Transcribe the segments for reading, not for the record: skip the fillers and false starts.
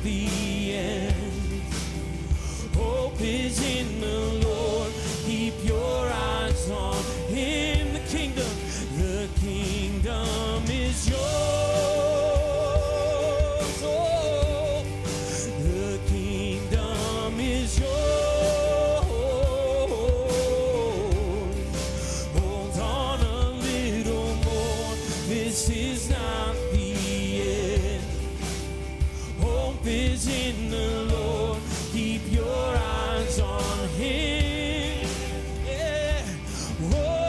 the end. Hope is in the Lord. Keep your eyes on him. The kingdom is yours. Oh, the kingdom is yours. Hold on a little more. This is not the end. Hope is in the Lord. Keep your eyes on him. Yeah. Whoa.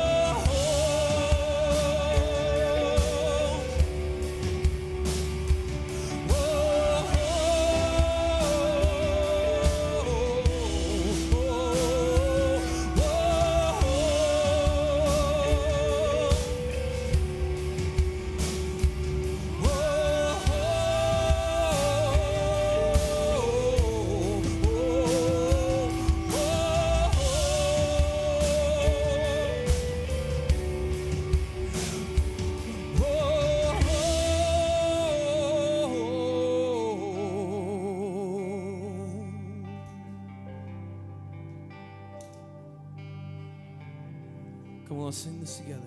Come on, sing this together.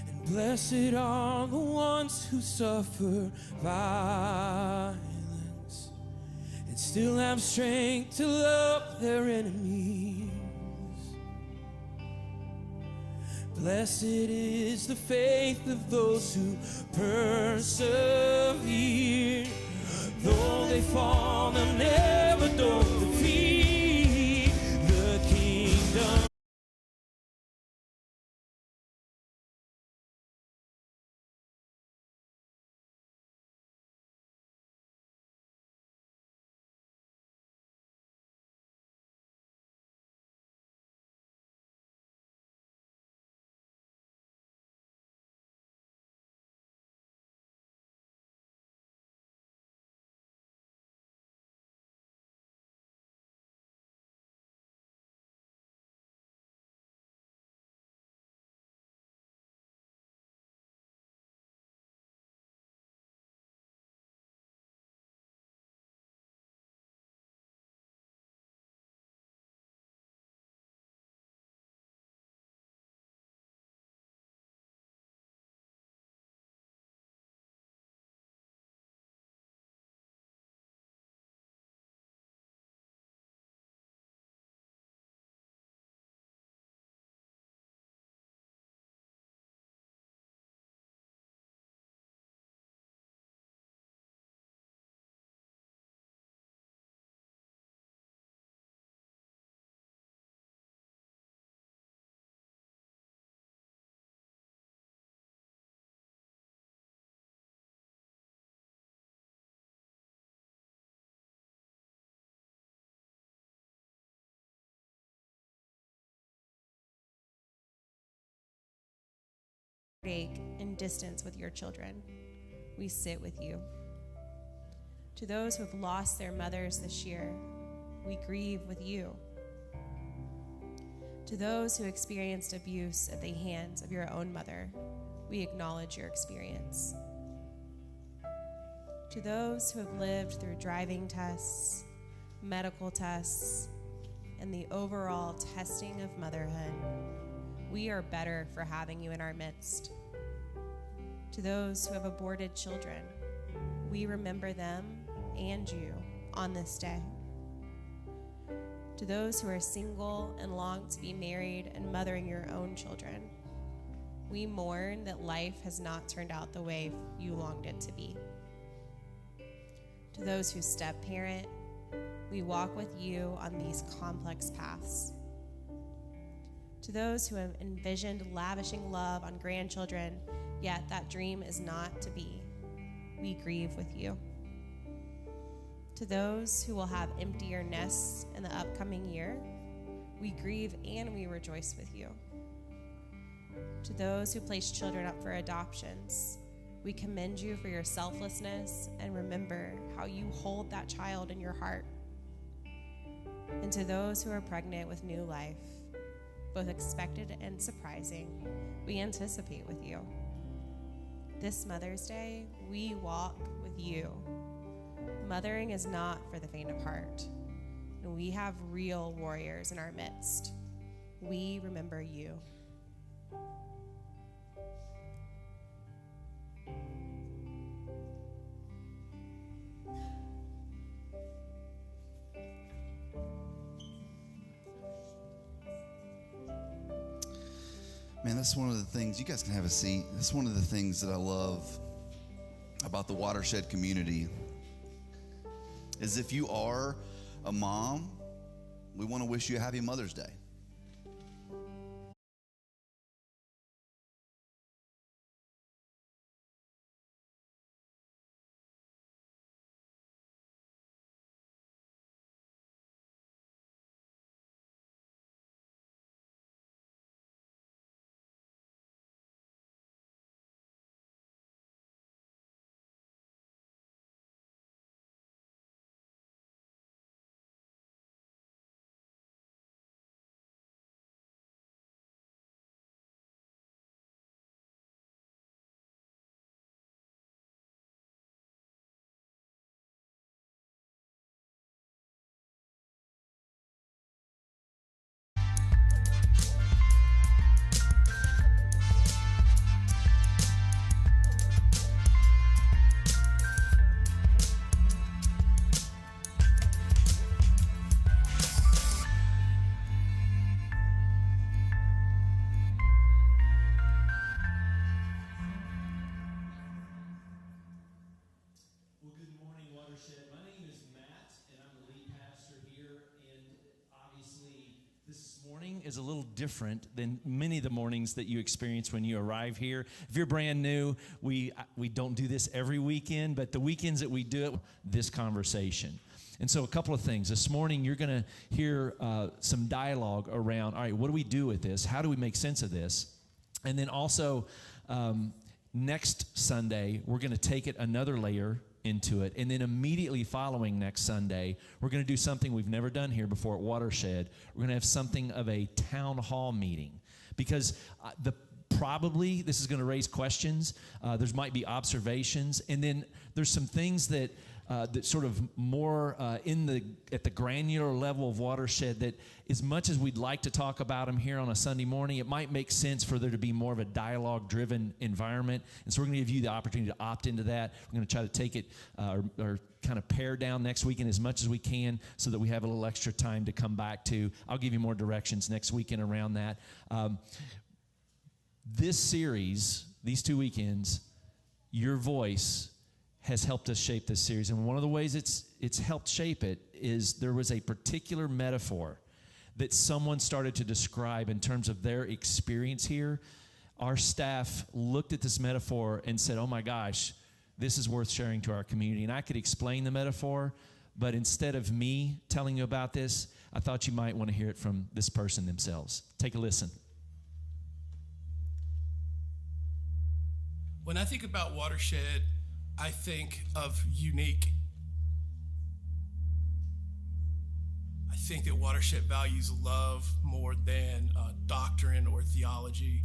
And blessed are the ones who suffer violence and still have strength to love their enemies. Blessed is the faith of those who persevere. Though they fall, they'll never know defeat. The kingdom. And distance with your children, we sit with you. To those who have lost their mothers this year, we grieve with you. To those who experienced abuse at the hands of your own mother, we acknowledge your experience. To those who have lived through driving tests, medical tests, and the overall testing of motherhood, we are better for having you in our midst. To those who have aborted children, we remember them and you on this day. To those who are single and long to be married and mothering your own children, we mourn that life has not turned out the way you longed it to be. To those who step-parent, we walk with you on these complex paths. To those who have envisioned lavishing love on grandchildren, yet that dream is not to be, we grieve with you. To those who will have emptier nests in the upcoming year, we grieve and we rejoice with you. To those who place children up for adoptions, we commend you for your selflessness and remember how you hold that child in your heart. And to those who are pregnant with new life, both expected and surprising, we anticipate with you. This Mother's Day, we walk with you. Mothering is not for the faint of heart. And we have real warriors in our midst. We remember you. Man, that's one of the things, you guys can have a seat. That's one of the things that I love about the Watershed community is if you are a mom, we want to wish you a happy Mother's Day. Well, good morning, Watershed. My name is Matt, and I'm the lead pastor here. And obviously, this morning is a little different than many of the mornings that you experience when you arrive here. If you're brand new, we don't do this every weekend, but the weekends that we do it, this conversation. And so a couple of things. This morning, you're going to hear some dialogue around, all right, what do we do with this? How do we make sense of this? And then also, next Sunday, we're going to take it another layer into it. And then immediately following next Sunday, we're going to do something we've never done here before at Watershed. We're going to have something of a town hall meeting. Because probably this is going to raise questions. There might be observations. And then there's some things that sort of more at the granular level of Watershed that as much as we'd like to talk about them here on a Sunday morning, it might make sense for there to be more of a dialogue-driven environment. And so we're going to give you the opportunity to opt into that. We're going to try to take it or kind of pare down next weekend as much as we can so that we have a little extra time to come back to. I'll give you more directions next weekend around that. This series, these 2 weekends, your voice has helped us shape this series. And one of the ways it's helped shape it is there was a particular metaphor that someone started to describe in terms of their experience here. Our staff looked at this metaphor and said, oh my gosh, this is worth sharing to our community. And I could explain the metaphor, but instead of me telling you about this, I thought you might want to hear it from this person themselves. Take a listen. When I think about Watershed, I think of unique. I think that Watershed values love more than doctrine or theology.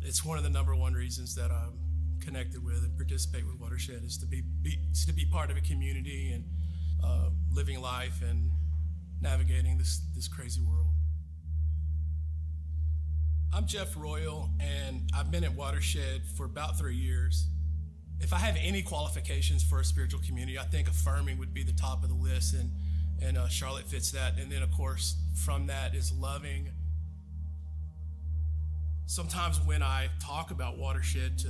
It's one of the number one reasons that I'm connected with and participate with Watershed is to be part of a community and living life and navigating this crazy world. I'm Jeff Royal, and I've been at Watershed for about 3 years. If I have any qualifications for a spiritual community, I think affirming would be the top of the list, and Charlotte fits that. And then, of course, from that is loving. Sometimes when I talk about Watershed to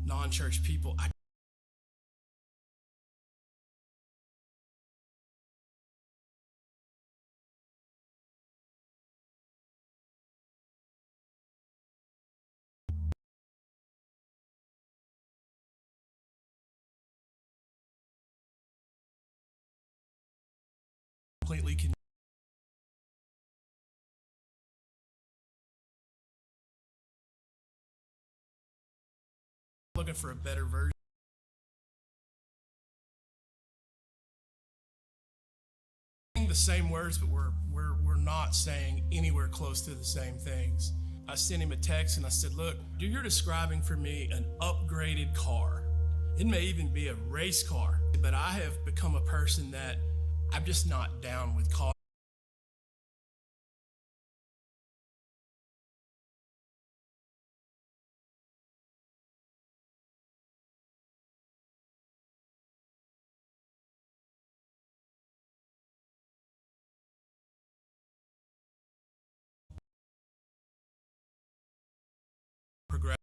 non-church people, I completely can looking for a better version. The same words, but we're not saying anywhere close to the same things. I sent him a text and I said, look, you're describing for me an upgraded car. It may even be a race car, but I have become a person that I'm just not down with cars. Progress.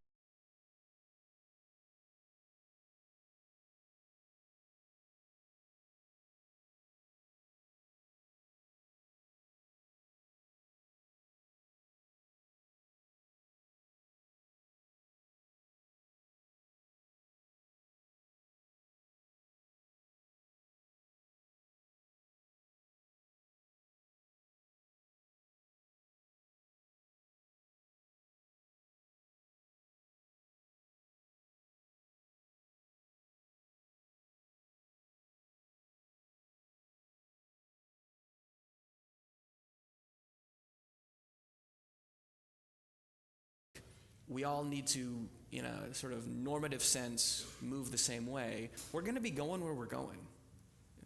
We all need to, in a sort of normative sense, move the same way. We're going to be going where we're going.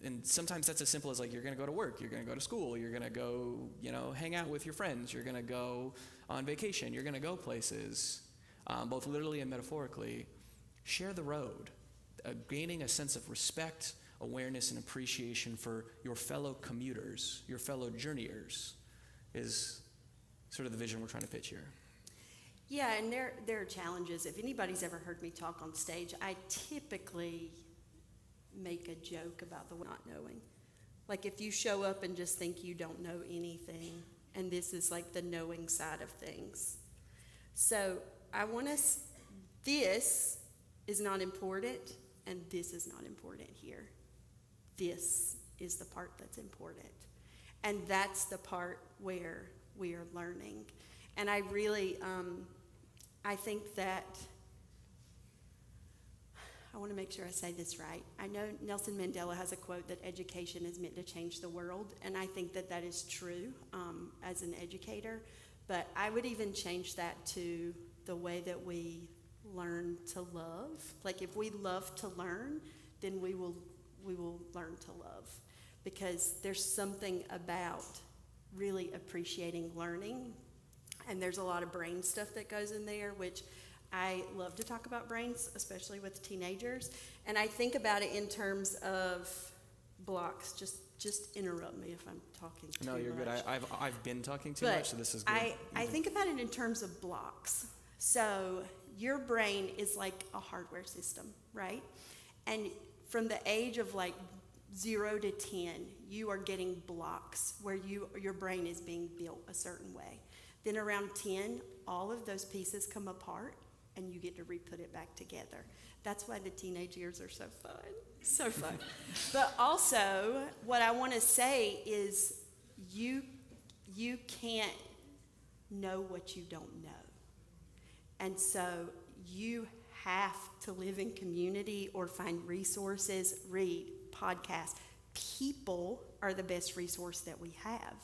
And sometimes that's as simple as like you're going to go to work, you're going to go to school, you're going to go, hang out with your friends, you're going to go on vacation, you're going to go places, both literally and metaphorically. Share the road, gaining a sense of respect, awareness, and appreciation for your fellow commuters, your fellow journeyers, is sort of the vision we're trying to pitch here. Yeah, and there are challenges. If anybody's ever heard me talk on stage, I typically make a joke about the not knowing. Like if you show up and just think you don't know anything, and this is like the knowing side of things. So I want us, this is not important, and this is not important here. This is the part that's important. And that's the part where we are learning. And I really, I think that, I want to make sure I say this right. I know Nelson Mandela has a quote that education is meant to change the world, and I think that that is true as an educator, but I would even change that to the way that we learn to love. Like if we love to learn, then we will learn to love, because there's something about really appreciating learning. And there's a lot of brain stuff that goes in there, which I love to talk about brains, especially with teenagers. And I think about it in terms of blocks. Just interrupt me if I'm talking too much. No, you're good. I've been talking too much, so this is good. I think about it in terms of blocks. So your brain is like a hardware system, right? And from the age of like 0 to 10, you are getting blocks where your brain is being built a certain way. Then around 10, all of those pieces come apart and you get to re-put it back together. That's why the teenage years are so fun. So fun. But also, what I want to say is you can't know what you don't know. And so you have to live in community or find resources, read, podcasts. People are the best resource that we have.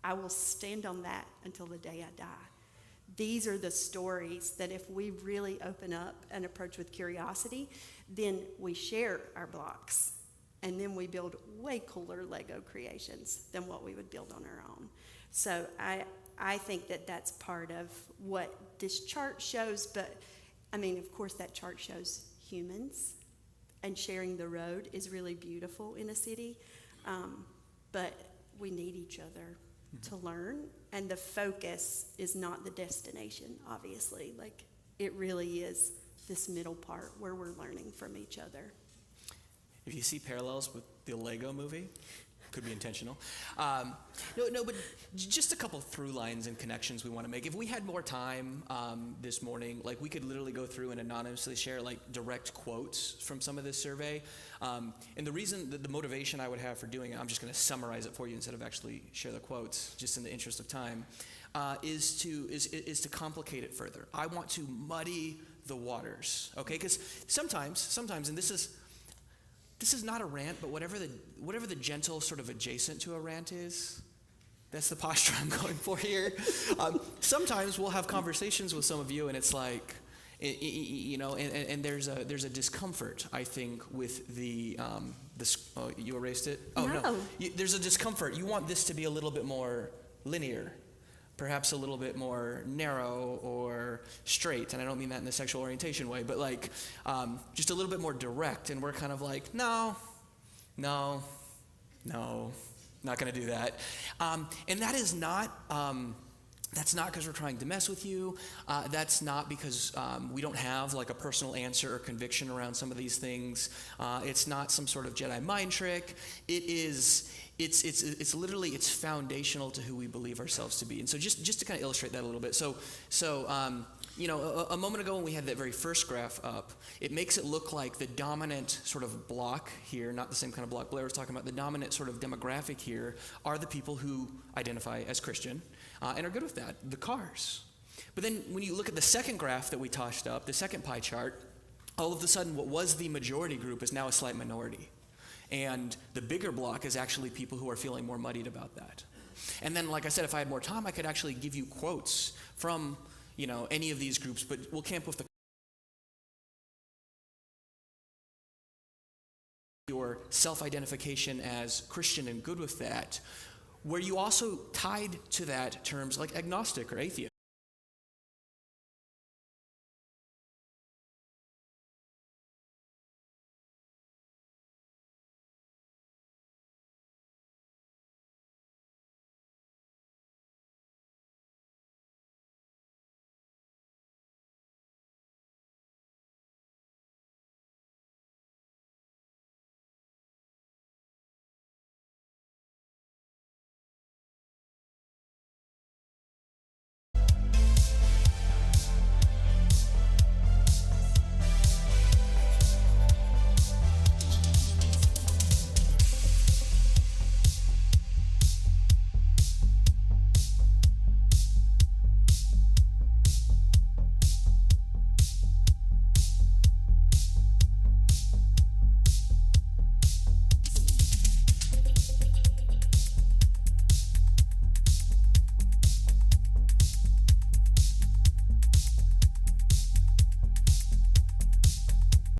I will stand on that until the day I die. These are the stories that if we really open up and approach with curiosity, then we share our blocks, and then we build way cooler Lego creations than what we would build on our own. So I think that that's part of what this chart shows, but I mean, of course, that chart shows humans, and sharing the road is really beautiful in a city, but we need each other to learn, and the focus is not the destination, obviously. Like, it really is this middle part where we're learning from each other. If you see parallels with the Lego movie, could be intentional. No, but just a couple through lines and connections we want to make. If we had more time this morning, like we could literally go through and anonymously share like direct quotes from some of this survey. And the reason, the motivation I would have for doing it, I'm just going to summarize it for you instead of actually share the quotes, just in the interest of time, is to complicate it further. I want to muddy the waters, okay? Because sometimes, and this is not a rant, but whatever the gentle sort of adjacent to a rant is, that's the posture I'm going for here. Sometimes we'll have conversations with some of you, and it's like, You know, and there's a discomfort, I think, with the oh, you erased it? Oh no. There's a discomfort. You want this to be a little bit more linear, perhaps a little bit more narrow or straight, and I don't mean that in the sexual orientation way, but like just a little bit more direct, and we're kind of like, no, not going to do that. And that is not, that's not because we're trying to mess with you. That's not because we don't have like a personal answer or conviction around some of these things. It's not some sort of Jedi mind trick. It's literally, it's foundational to who we believe ourselves to be. And so just to kind of illustrate that a little bit. So you know, a moment ago when we had that very first graph up, it makes it look like the dominant sort of block here, not the same kind of block Blair was talking about, the dominant sort of demographic here are the people who identify as Christian and are good with that, the cars. But then when you look at the second graph that we tossed up, the second pie chart, all of a sudden what was the majority group is now a slight minority. And the bigger block is actually people who are feeling more muddied about that. And then, like I said, if I had more time, I could actually give you quotes from, you know, any of these groups, but we'll camp with your self-identification as Christian and good with that, where you also tied to that terms like agnostic or atheist.